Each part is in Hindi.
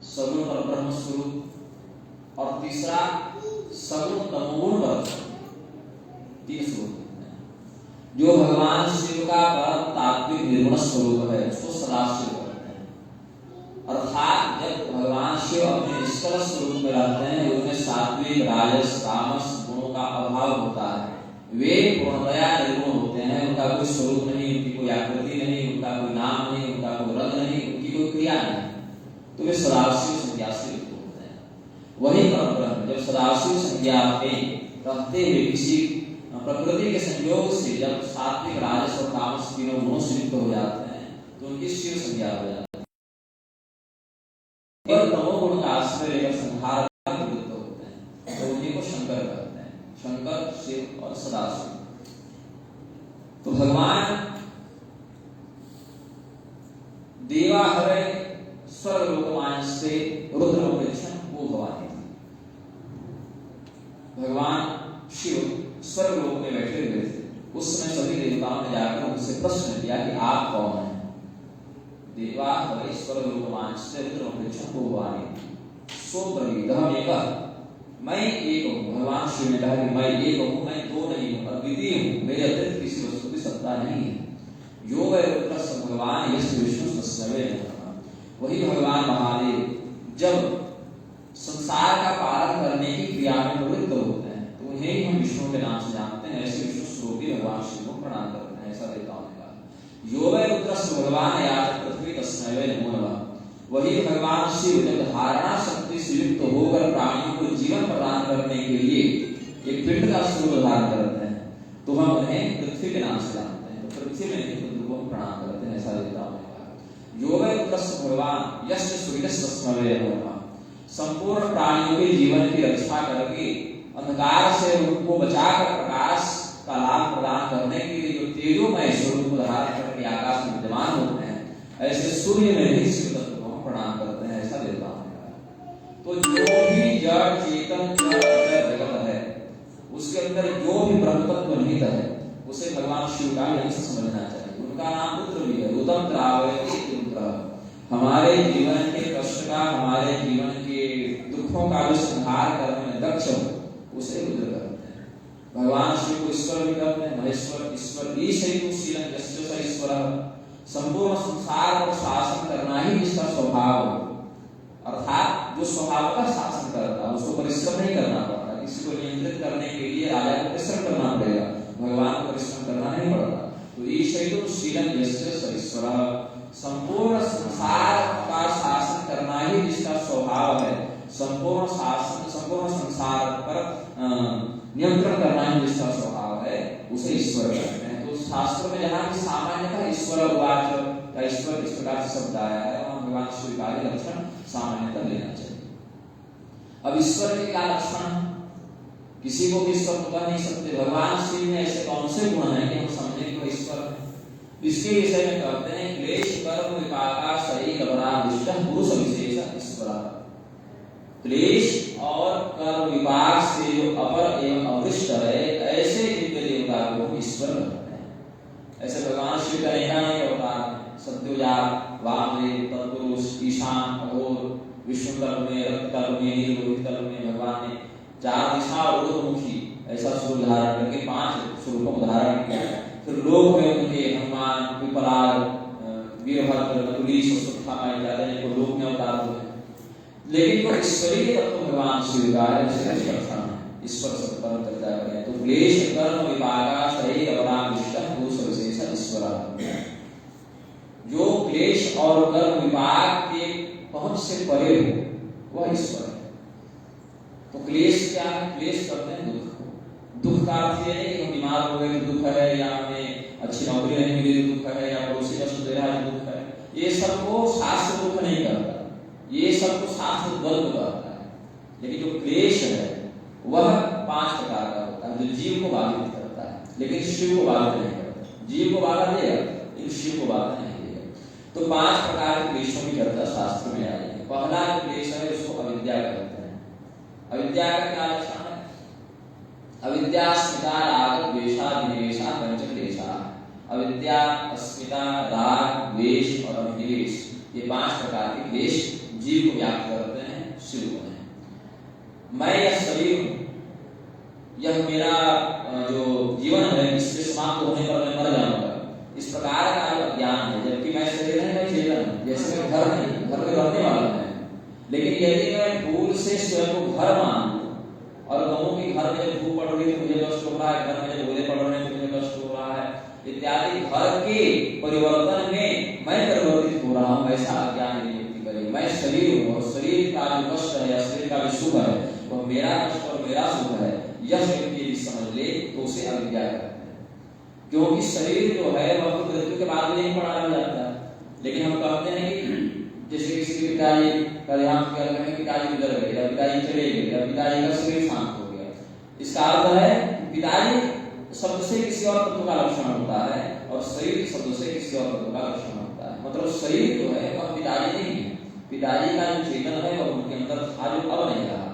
सगुण पर ब्रह्म स्वरूप, और तीसरा सगुण तमोगुण पर, तीन स्वरूप हैं। जो भगवान शिव का परम तात्विक निर्गुण स्वरूप है उसको सदाशिव कहते हैं। अर्थात जब भगवान शिव अपने निष्कल स्वरूप में रहते हैं, उनमें सात्विक राजस तामस गुणों का अभाव होता है, वे पूर्णतया निर्गुण होते हैं। उनका कोई स्वरूप नहीं, उनकी कोई आकृति नहीं, उनका कोई नाम नहीं, उनका कोई रंग नहीं, उनकी कोई क्रिया नहीं, तो वे सदाशिव संज्ञा से युक्त होते हैं। वही परब्रह्म जब सदाशिव संज्ञा में रहते हुए किसी प्रकृति के संयोग से जब सात्विक राजस और तामस तीनों गुणों से युक्त हो जाते हैं तो उनकी शिव संज्ञा हो जाती है। और तमोगुण का आश्रय लेकर संहार युक्त होते हैं, तो उन्हीं को शंकर कहते हैं। शंकर, शिव और सदाशिव। तो भगवान देवाहरे स्वर्गलोकमान से रुद्रमोक्षण वो भवानी थी। भगवान शिव स्वर्गलोक में बैठे हुए थे। उस समय सभी देवताओं ने जाकर उनसे प्रश्न किया कि आप कौन हैं? देवाहरे स्वर्गलोकमान से रुद्रमोक्षण वो भवानी थी। सो ब्रवीदहम एकः, मैं एक हूँ। भगवान शिव ने कहा कि मैं एक हूँ, मैं दो नहीं हूँ, अद्वितीय हूँ, मेरे अतिरिक्त किसी वस्तु की सत्ता नहीं है। यो वै रुद्रस्य भगवान यस्य विष्णु तस्मै नमः। वही भगवान महादेव जब संसार का पालन करने की क्रिया में प्रवृत्त होते हैं तो उन्हें ही हम विष्णु के नाम से जानते हैं। ऐसे विष्णु स्वरूपी भगवान शिव को प्रणाम करते हैं, ऐसा देवताओं ने कहा। यो वै रुद्रस्य भगवान याच पृथ्वी तस्मै नमो नमः। वही भगवान शिव जब धारणा शक्ति से युक्त होकर प्राणियों को जीवन प्रदान करने के लिए एक पिंड का स्वरूप धारण करते हैं तो हम उन्हें पृथ्वी के नाम से जानते हैं। तो पृथ्वी में रुद्र को प्रणाम करते हैं, ऐसा देवताओं ने कहा। यो वै रुद्रस्य भगवान यस्य सूर्यस्य तस्मै नमः। संपूर्ण प्राणियों के जीवन की रक्षा करके अंधकार से उनको बचाकर प्रकाश का लाभ प्रदान करने के लिए जो तेजोमय स्वरूप को धारण करके आकाश में विद्यमान होते हैं, ऐसे सूर्य में भी शिव तत्व को प्रणाम करते हैं, ऐसा देवताओं ने कहा। तो जो भी जड़ चेतन जगत है उसके अंदर जो भी ब्रह्म तत्व निहित है उसे भगवान शिव का अंश समझना चाहिए। उनका नाम रुद्र भी है। रुद्रम त्रावयति रुद्र। हमारे जीवन के कष्ट का, हमारे जीवन के दुखों का जो संहार करने में दक्ष हो उसे रुद्र कहते हैं। भगवान शिव को ईश्वर भी कहते हैं। महेश्वर, ईश्वर ईशैतुशीलं यस्य स ईश्वरः। संपूर्ण संसार पर शासन करना ही जिसका स्वभाव है, अर्थात जो स्वभाव का शासन करता है उसको परिश्रम नहीं करना पड़ता। किसी को नियंत्रित करने के लिए राजा को परिश्रम करना पड़ेगा, भगवान को परिश्रम करना नहीं पड़ता। तो ईशैतुशीलं यस्य स ईश्वरः। संपूर्ण संसार का शासन करना ही जिसका स्वभाव है, संपूर्ण संसार पर नियंत्रण करना ही जिसका स्वभाव है उसे ईश्वर कहते हैं। तो शास्त्र में जहाँ भी सामान्यतः ईश्वर उवाच या ईश्वर इस प्रकार से शब्द आया है, वहाँ भगवान शिव का लक्षण सामान्यतः लेना चाहिए। अब ईश्वर के क्या लक्षण? किसी को भी ईश्वर तो कह नहीं सकते। भगवान शिव में ऐसे कौन से गुण हैं कि हम समझें कि ईश्वर है? इसके विषय में कहते हैं क्लेश कर्म विपाका शरीर अपराधिष्टः पुरुष विशेष ईश्वर। क्लेश और कर्म विपाक से जो अपर एवं अवृष्ट है, ऐसे दिव्य देवता को ईश्वर कहते हैं। ऐसे भगवान शिव का अनेक अवतार हैं। सत्योजात, वामदेव, तत्पुरुष, ईशान, अघोर, विष्णु कल्प में, रक्त कल्प में, नीललोहित कल्प में भगवान ने चार दिशा और ऊर्ध्वमुखी ऐसा स्वरूप धारण करके 5 स्वरूपों को धारण किया है। फिर लोक में उनके हनुमान, विपलाल, वीरभद्र, नकुलीश और सुत्थामा इत्यादि को लोक में अवतार हुए। लेकिन जो ईश्वरीय तत्व भगवान शिव का है उसे लक्षण है। ईश्वर से परम चर्चा करें तो क्लेश कर्म विपाका शरीर अपराधिष्टः पुरुष विशेष ईश्वर। जो क्लेश और कर्म विपाक के पहुंच से परे हो वह ईश्वर है। तो क्लेश क्या है? क्लेश करते हैं दुख। दुख का अर्थ ये नहीं कि हम बीमार हो गए तो दुख है, या हमें अच्छी नौकरी नहीं मिली तो दुख है, या पड़ोसी कष्ट दे रहा है तो दुख है। ये सबको शास्त्र दुख नहीं करता, ये सबको शास्त्र द्वंद्व करता है। लेकिन जो क्लेश है वह 5 प्रकार का होता है जो जीव को बाधित करता है, लेकिन शिव को बाधित नहीं करता। जीव को बाधा देगा लेकिन शिव को बाधा नहीं देगा। तो 5 प्रकार के क्लेशों की चर्चा शास्त्र में आई है। पहला क्लेश है उसको अविद्या कहते हैं। अविद्या का क्या लक्षण है? अविद्या अस्मिता राग द्वेषा विनिवेशा पंचक्लेशा। अविद्या, अस्मिता, राग, द्वेष और अभिनिवेश, ये 5 प्रकार के क्लेश जीव को व्याप्त करते हैं, शिव को नहीं। मैं यह शरीर हूं, यह मेरा जो जीवन है इससे समाप्त होने पर मैं मर जाऊंगा, इस प्रकार का ज्ञान है। जबकि मैं शरीर है, मैं चेतन हूं, जैसे मैं घर नहीं, घर में रहने वाला है। लेकिन यदि मैं भूल से स्वयं को घर मान लूं और कहूं कि घर में जब धूप पड़ रही है तो मुझे कष्ट हो रहा है, घर में जब ओले पड़ रहे हैं तो मुझे कष्ट हो रहा है इत्यादि, घर के परिवर्तन में मैं परिवर्तित हो रहा हूं, ऐसा अज्ञान व्यक्ति करे। मैं शरीर हूं और शरीर का जो कष्ट है या शरीर का जो सुख है वह मेरा कष्ट और मेरा सुख है, यह व्यक्ति यदि समझ ले तो उसे अविद्या कहते हैं। क्योंकि शरीर जो है वह तो मृत्यु के बाद में नहीं पड़ा रह जाता है। लेकिन हम कहते हैं कि जैसे किसी के पिताजी का देहांत कर रहे हैं, पिताजी गुजर गए या पिताजी चले गए या पिताजी का शरीर शांत हो गया, इसका अर्थ है पिताजी शब्द से किसी और तत्व का लक्षण होता है और शरीर शब्द से किसी और तत्व का लक्षण होता है। मतलब शरीर जो है वह पिताजी नहीं है, पिताजी का जो चेतन है वह उनके अंदर था जो अब नहीं रहा।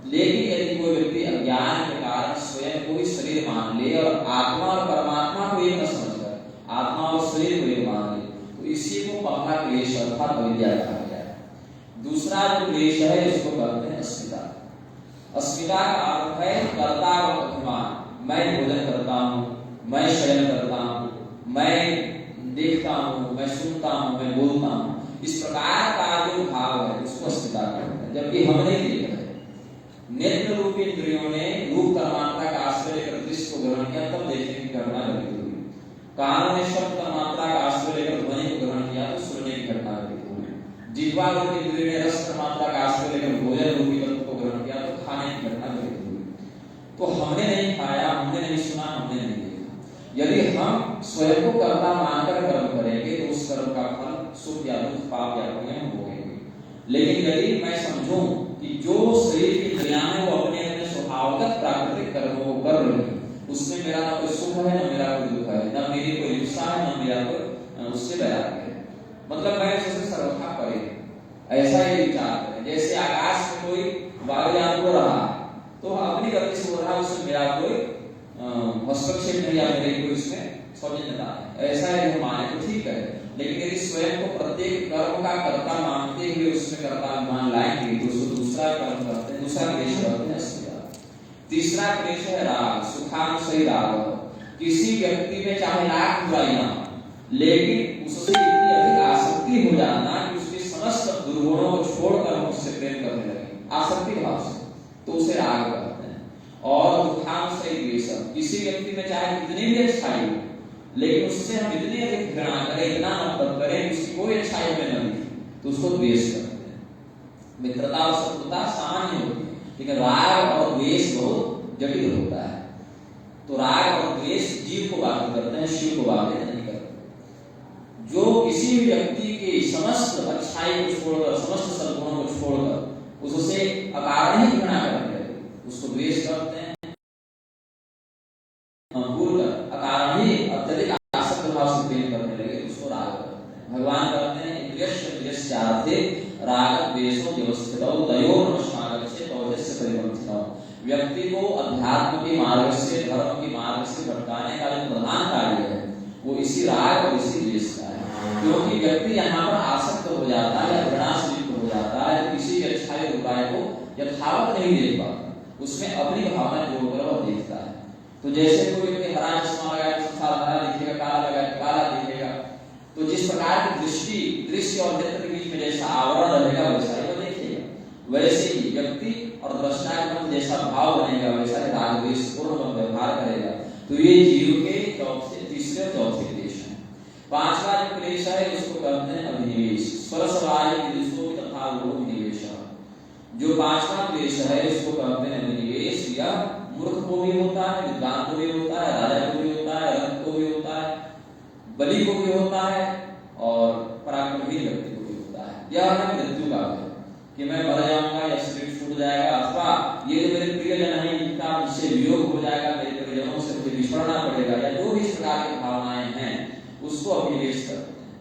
लेकिन यदि कोई व्यक्ति अज्ञान के कारण स्वयं को ही शरीर मान ले और आत्मा और परमात्मा को एक न समझकर आत्मा और शरीर को एक मान ले तो इसी को पहला क्लेश अर्थात अविद्या कहा गया है। दूसरा जो क्लेश है इसको कहते हैं अस्मिता। अस्मिता का अर्थ है कर्ता व अभिमान। मैं भोजन करता हूँ, मैं शयन करता हूँ, मैं देखता हूँ, मैं सुनता हूँ, मैं बोलता हूँ, इस प्रकार का जो भाव है उसको अस्मिता कहते हैं। जबकि हम नहीं देख रहे, नेत्र रूपी इंद्रियों ने रूप तन्मात्रा का आश्रय लेकर दृश्य को ग्रहण किया तब देखने की घटना घटित हुई। कानों ने शब्द तन्मात्रा का आश्रय लेकर ध्वनि को ग्रहण किया तो सुनने की घटना घटित हुई। जिह्वा रूपी इंद्रिय ने रस तन्मात्रा का आश्रय लेकर भोजन रूपी तत्व को ग्रहण किया तो खाने की घटना घटित हुई। तो हमने नहीं खाया, हमने नहीं सुना, हमने नहीं देखा। यदि हम स्वयं को कर्ता मानकर कर्म करेंगे तो उस कर्म का फल सुख या दुख, पाप या पुण्य हम भोगेंगे। लेकिन यदि मैं समझूं कि जो शरीर की इंद्रियां हैं वो अपने अपने स्वभावगत प्राकृतिक कर्मों को कर रही हैं, उसमें मेरा ना कोई सुख है, ना मेरा कोई दुख है, ना मेरी कोई इच्छा है, ना मेरा कोई उससे वैराग्य है, मतलब मैं उससे सर्वथा परे, ऐसा ही विचार करें। जैसे आकाश में कोई वायुयान हो रहा है तो अपनी गति से हो रहा है, उसमें मेरा कोई हस्तक्षेप नहीं या मेरी कोई उसमें सौजन्यता है, ऐसा है जो माने तो ठीक है। लेकिन यदि स्वयं को प्रत्येक कर्म का कर्ता मानते हुए उसमें कर्ता मान लाएंगे तो उसको दूसरा कर्म करते हैं, दूसरा क्लेश करते हैं अस्मिता। तीसरा क्लेश है राग, सुखानुसई राग। किसी व्यक्ति में चाहे लाख बुराइयां लेकिन उससे इतनी अधिक आसक्ति हो जाना कि उसके समस्त दुर्गुणों को छोड़कर हम उससे प्रेम करने लगे आसक्ति भाव से, तो उसे राग कहते हैं। और दुखानुसई द्वेष, किसी व्यक्ति में चाहे कितनी भी अच्छाई हो लेकिन उससे हम इतनी अधिक घृणा करें, इतना नफरत करें, उसकी कोई अच्छाई हमें न दिखे तो उसको द्वेष करते हैं। मित्रता और शत्रुता सामान्य होती है लेकिन राग और द्वेष बहुत जटिल होता है। तो राग और द्वेष जीव को बाधित करते हैं, शिव को बाधित नहीं करते। जो किसी भी व्यक्ति के समस्त अच्छाई को छोड़कर, समस्त सद्गुणों को छोड़कर उससे अकारण ही घृणा करते हैं उसको द्वेष करते हैं। अकारण ही अत्यधिक आसक्त भाव से प्रेम करने लगे उसको राग करते हैं। भगवान कहते हैं इंद्रियस्यार्थे राग द्वेषो व्यवस्थितौ तयोर्नश्मागस्य तौजस्य परिवर्तितौ। व्यक्ति को अध्यात्म के मार्ग से, धर्म के मार्ग से भटकाने का जो प्रधान कार्य है वो इसी राग और इसी द्वेष का है। क्योंकि व्यक्ति यहाँ पर आसक्त हो जाता है या घृणा से युक्त हो जाता है, किसी भी अच्छाई और बुराई को यथावत नहीं देख पाता, उसमें अपनी भावना जोड़कर वह देखता है। तो जैसे कोई व्यक्ति हरा चश्मा लगाए तो संसार हरा दिखेगा, काला लगाए तो काला दिखेगा। तो जिस प्रकार की दृष्टि, दृश्य और नेत्र के बीच में जैसा आवरण रहेगा वैसा ही वो देखेगा। वैसे ही व्यक्ति और दृष्टा के मध्य जैसा भाव बनेगा वैसा ही राग द्वेष पूर्ण व्यवहार करेगा। तो ये जीव के तीसरे और चौथे क्लेश हैं। पांचवा जो क्लेश है उसको कहते हैं अभिनिवेश। स्वरसवाय विदुषो तथा लोभ निवेश। जो पांचवा क्लेश है उसको कहते हैं अभिनिवेश। या मूर्ख को भी होता है, विद्वान को भी होता है, राजा को भी होता है, रंग को भी होता है, बलि को भी होता है और पराक्रमी व्यक्ति को भी होता है। यह है मृत्यु का भय कि मैं मर जाऊंगा या शरीर छूट जाएगा, अथवा ये जो मेरे प्रियजन है इनका मुझसे वियोग हो जाएगा, मेरे प्रियजनों से मुझे बिछड़ना पड़ेगा, या जो भी इस प्रकार की भावनाएं हैं उसको अभिनिवेश करते हैं।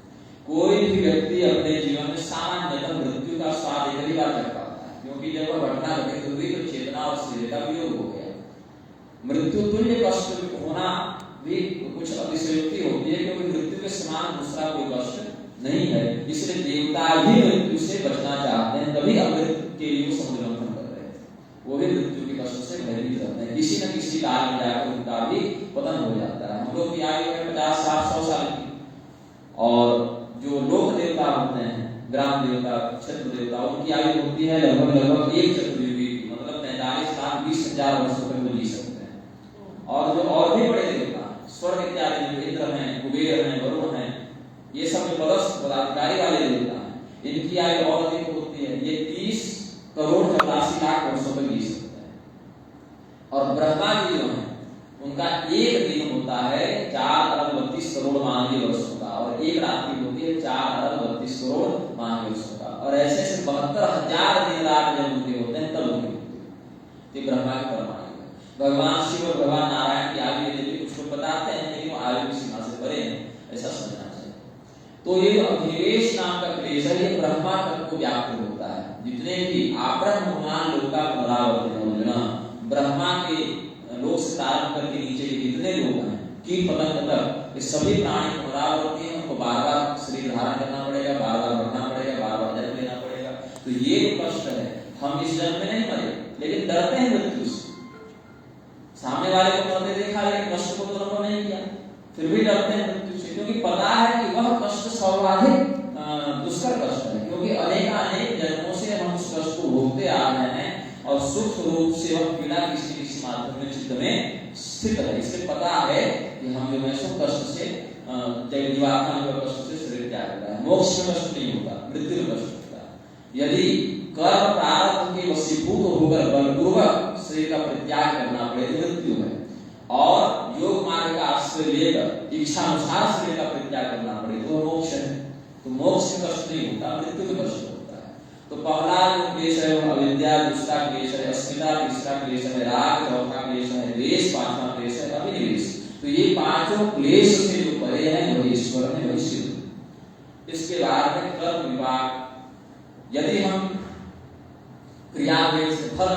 कोई भी व्यक्ति अपने जीवन में सामान्यतः मृत्यु का स्वाद एक ही बार चख पाता है, क्योंकि जब वह घटना घटित हुई तो चेतना और शरीर का वियोग हो गया। मृत्यु तुल्य कष्ट होना भी कुछ अतिशयोक्ति होती है, क्योंकि मृत्यु के समान दूसरा कोई कष्ट नहीं है, इसलिए देवता भी मृत्यु से बचना चाहते हैं, तभी अमृत के लिए समुद्र मंथन कर रहे हैं। वो भी मृत्यु के कष्ट से भयभीत रहते हैं, किसी न किसी काल में जाकर उनका भी पतन हो जाता है। हम लोग की आयु है 50, 60, 100 साल की, और जो लोक देवता होते हैं, ग्राम देवता, क्षेत्र देवता, उनकी आयु होती है लगभग एक चतुर्युगी, मतलब 43 लाख 20,000 वर्षों तक वो जी सकते हैं। और जो और भी बड़े देवता, स्वर्ग इत्यादि, जो इंद्र हैं, कुबेर हैं, वरुण हैं, ये सब जो पदाधिकारी वाले देवता हैं, इनकी आयु और अधिक होती है, ये 30 करोड़ 84 लाख वर्षों तक जी सकते हैं। और ब्रह्मा जी जो हैं, उनका एक दिन होता है 4 अरब 32 करोड़ मानवीय वर्षों का, और एक रात्रि होती है 4 अरब 32 करोड़ मानवीय वर्षों का, और ऐसे 72,000 दिन रात जब उनके होते हैं तब उनकी होती है। ब्रह्मा की परमाणु भगवान शिव और भगवान नारायण की आयु यदि कुछ लोग बताते हैं, लेकिन वो आयु की सीमा से परे है, ऐसा समझना चाहिए। तो ये अभिनिवेश नाम का क्लेश है, ये ब्रह्मा तक को व्याप्त होता है। जितने भी आब्रह्ममान लोक का पुनरावर्तन है, ब्रह्मा के लोक से प्रारंभ करके नीचे के जितने लोग हैं, कीट पतंग तक, ये सभी प्राणी पुनरावर्ती हैं, उनको बार-बार शरीर धारण करना पड़ेगा, बार-बार बढ़ना पड़ेगा, बार-बार जन्म लेना पड़ेगा। तो ये कष्ट है। हम इस जन्म में नहीं मरे, लेकिन डरते हैं मृत्यु से। सामने वाले को मरते देखा, लेकिन कष्ट को तो अनुभव नहीं किया, फिर भी डरते हैं मृत्यु से, क्योंकि पता है कि वह कष्ट सर्वाधिक दुष्कर कष्ट है, क्योंकि अनेक जन्मों से हम उस कष्ट को भोगते आ रहे हैं, और सुख रूप से वह पीड़ा किसी किसी माध्यम में चित्त में स्थित है। इसलिए पता है कि हम जो है सो कष्ट से, जीवात्मा जो कष्ट से शरीर त्याग करता है। मोक्ष में कष्ट नहीं होता, मृत्यु में कष्ट होता है। यदि कर्म प्रारब्ध के वशीभूत होकर बलपूर्वक शरीर का परित्याग करना पड़े तो मृत्यु है, और योग मार्ग का आश्रय लेकर इच्छा अनुसार शरीर का परित्याग करना पड़े तो मोक्ष है। तो मोक्ष में कष्ट नहीं होता, मृत्यु में कष्ट होता है। तो पहला जो क्लेश है वो अविद्या, दूसरा क्लेश है अस्मिता, तीसरा क्लेश है राग, चौथा क्लेश है द्वेष, पांचवा क्लेश है अभिनिवेश। तो ये पांचों क्लेश से जो परे हैं वही ईश्वर है, वही शिव। इसके बाद है कर्म विभाग। यदि हम क्रिया भेद से, फल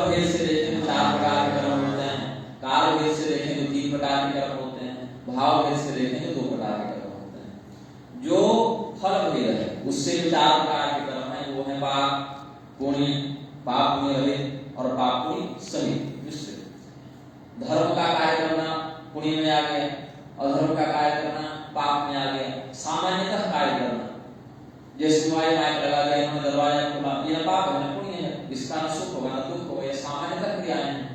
भेद से देखें तो 4 प्रकार के कर्म होते हैं, काल भेद से देखें तो 3 प्रकार के कर्म होते हैं, भाव भेद से देखें तो 2 प्रकार के कर्म होते हैं। जो फल भेद है उससे जो 4 प्रकार के कर्म है वो है पाप पुण्य, पाप पुण्य रहित और पाप पुण्य सहित मिश्रित। धर्म का कार्य करना पुण्य में आ गया, अधर्म का कार्य करना पाप में आ गया। सामान्यतः कार्य करना, जैसे माइक लगा दिया, इन्होंने दरवाजा खोला, ये पाप है, पुण्य है, इसका न सुख होगा न दुख होगा, ये सामान्यतः क्रियाएं हैं।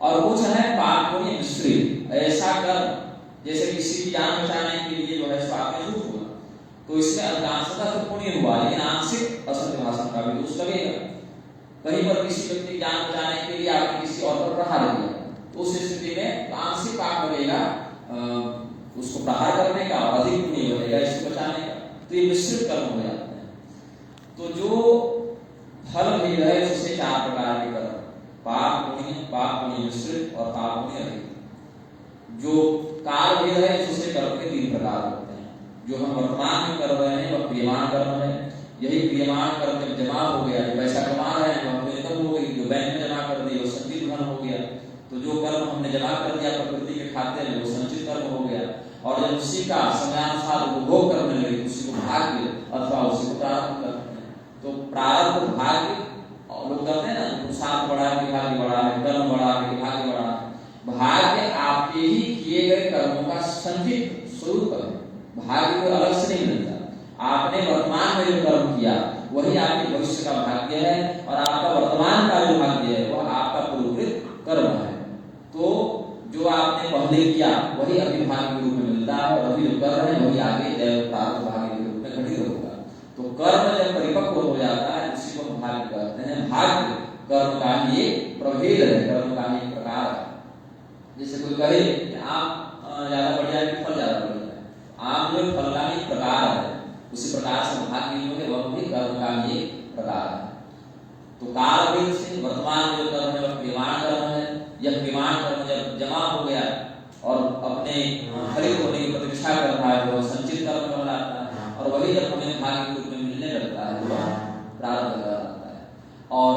और कुछ है पाप पुण्य मिश्रित, ऐसा कर्म जैसे किसी की जान बचाने के लिए जो है आपने झूठ बोला, तो इसमें अधिकांशतः तो पुण्य हुआ, लेकिन आंशिक असत्य भाषण का भी दोष लगेगा। कहीं पर किसी व्यक्ति की जान बचाने के लिए आपने किसी और पर प्रहार किया, तो उस स्थिति में आंशिक पाप लगेगा उसको प्रहार करने का, और अधिक पुण्य लगेगा इसको बचाने का। तो ये मिश्रित कर्म हो जाते हैं। तो जो फल भेद है उससे 4 प्रकार के कर्म, पाप पुण्य मिश्रित और पाप पुण्य रहित। जो काल भेद है उससे कर्म के 3 प्रकार होते हैं। जो हम वर्तमान में कर रहे हैं वह क्रियमाण कर्म है। यही क्रियमाण कर्म जब जमा हो गया, जो पैसा कमा रहे हैं वह इनकम हो गई, जो बैंक में जमा कर दिया वो संचित धन हो गया। तो जो कर्म हमने जमा कर दिया प्रकृति के खाते में वो संचित कर्म हो गया, और जब उसी का समयानुसार उपभोग करने लगे उसी को भाग्य अथवा उसी को प्रारब्ध करते हैं। तो प्रारब्ध भाग्य लोग कहते हैं ना, पुरुषार्थ बड़ा है भाग्य बड़ा है, कर्म बड़ा है भाग्य बड़ा है। भाग्य आपके ही किए गए कर्मों का संचित स्वरूप है, भाग्य को अलग से नहीं मिलता। आपने वर्तमान में जो कर्म किया वही आपके भविष्य का भाग्य है, और आपका वर्तमान का जो भाग्य है वह आपका पूर्वकृत कर्म है। तो जो आपने पहले किया वही अभी भाग्य के रूप में मिलता है, और अभी जो कर रहे हैं वही आगे प्रारब्ध भाग्य के रूप में घटित होगा। तो कर्म जब परिपक्व हो जाता है उसी को भाग्य कहते हैं। भाग्य कर्म का ही एक प्रभेद है, कर्म का ही एक प्रकार है। जैसे कोई कहे कि आप ज्यादा बढ़िया है, फल ज्यादा बढ़िया है, आप जो फल का ही प्रकार है, उसी प्रकार से भाग्य जो है वह भी कर्म का ही एक प्रकार है। तो काल भेद से वर्तमान जो कर्म है वह क्रियमाण कर्म है। यह क्रियमाण कर्म जब जमा हो गया और अपने फलित होने की प्रतीक्षा कर रहा है तो संचित कर्म कहलाता है, और वही जब हमें भाग्य के रूप में मिलने लगता है तो प्रारब्ध कहलाता है। और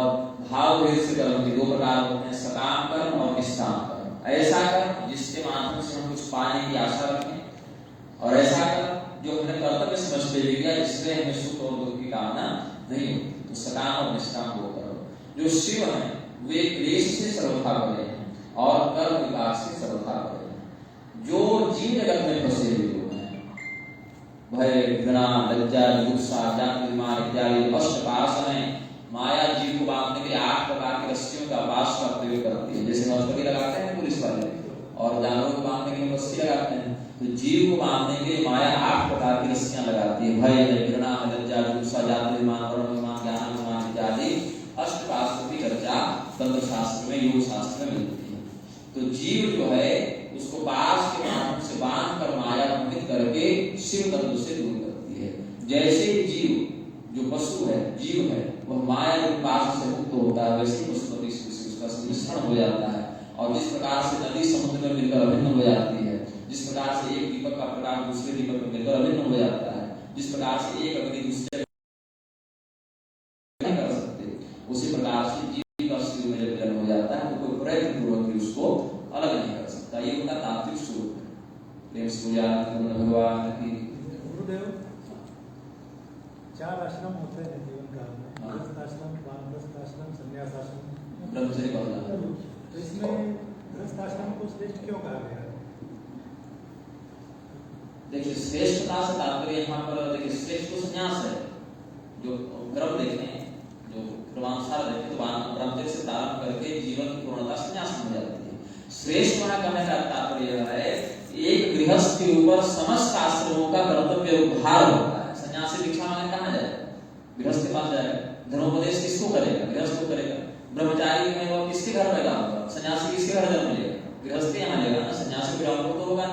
भाव भेद से कर्म के 2 प्रकार होते हैं, सकाम कर्म और निष्काम कर्म। ऐसा कर्म जिसके माध्यम से हम कुछ पाने की आशा रखें, और ऐसा कर्म जो हमने कर्तव्य समझते हुए इसलिए हमें सुख और दुख की कामना नहीं होती। तो सकाम और निष्काम वो करो। जो शिव है वे क्लेश से सर्वथा बने हैं और कर्म विपाक से सर्वथा बने हैं। जो जीव जगत में फंसे हुए हैं, भय, घृणा, लज्जा, जुगुप्सा, जाति, अभिमान इत्यादि अष्टपाश हैं, माया जीव को बांधने के 8 प्रकार की रस्सियों का पाश का प्रयोग करती है। जैसे नौटंकी लगाते हैं पुलिस वाले और जानवरों को बांधने के लिए रस्सी लगाते हैं, तो जीव को बांधने के लिए माया 8 प्रकार की रस्सियां लगाती है। भय है, घृणा है, लज्जा, जुगुप्सा, जाति, अभिमान, वर्ण अभिमान, ज्ञान अभिमान इत्यादि अष्टपाशों की चर्चा तंत्र शास्त्र में, योग शास्त्र में मिलती है। तो जीव जो है उसको पाश के माध्यम से बांध कर माया मोहित करके शिव तत्व से दूर करती है। जैसे जीव जो पशु है, जीव है, वह माया के पाश से मुक्त होता है, वैसे पशुपति से उसका सम्मिश्रण हो जाता है। और जिस प्रकार से नदी समुद्र में मिलकर अभिन्न हो जाती है, जिस प्रकार से एक दीपक का प्रकाश दूसरे दीपक में मिलकर अभिन्न हो जाता है, जिस प्रकार से एक अग्नि दूसरे नहीं कर सकते, उसी प्रकार से जीव का शिव में जब जन्म हो जाता है तो कोई प्रयत्न पूर्वक भी उसको अलग नहीं कर सकता। ये उनका तात्विक स्वरूप है। प्रेम से भगवान की। गुरुदेव, 4 आश्रम होते हैं जीवन काल में, गृहस्थ आश्रम, वानप्रस्थ आश्रम, संन्यास आश्रम, ब्रह्मचर्य वाला। तो इसमें गृहस्थ आश्रम को श्रेष्ठ क्यों कहा गया है? देखिए श्रेष्ठता से तात्पर्य यहाँ पर देखिए श्रेष्ठ तो संन्यास है। जो क्रम देखें, जो क्रमानुसार देखें तो ब्रह्मचर्य से प्रारंभ करके जीवन की पूर्णता संन्यास में हो जाती है। श्रेष्ठ होना कहने का तात्पर्य है एक गृहस्थ के ऊपर समस्त आश्रमों का कर्तव्य भार होता है। सन्यासी दीक्षा मांगने कहाँ जाए? गृहस्थ के पास जाएगा। धर्मोपदेश किसको करेगा? गृहस्थ को करेगा। ब्रह्मचारी में वो किसके घर पैदा होगा? सन्यासी किसके घर जन्म लेगा? गृहस्थ यहाँ लेगा ना। सन्यासी फिर अवरोध तो होगा,